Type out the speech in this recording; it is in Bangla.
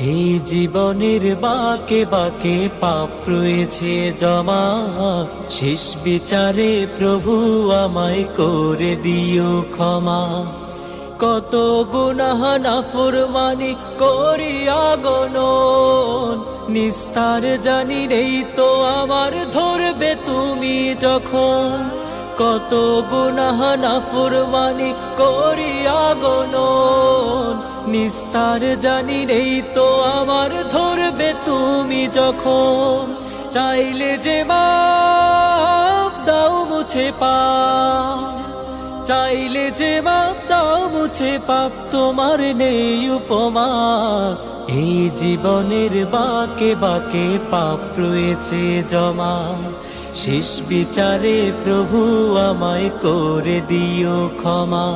এই জীবনের বাকে বাকে পাপ রয়েছে জমা, শেষ বিচারে প্রভু আমায় করে দিও ক্ষমা। কত গুনাহ নাফরমানি করিয়া গণন, নিস্তার জানি নেই তো আমার ধরবে তুমি যখন। কত গুনাহ নাফরমানি করিয়া গণন, নিস্তার জানি নেই তো আমার ধরবে তুমি যখন। চাইলে যে মাপ দাও মুছে পাপ, চাইলে যে মাপ দাও মুছে পাপ, তোমার নেই উপমা। এই জীবনের বাকে বাকে পাপ রয়েছে জমা, শেষ বিচারে প্রভু আমায় করে দিও ক্ষমা।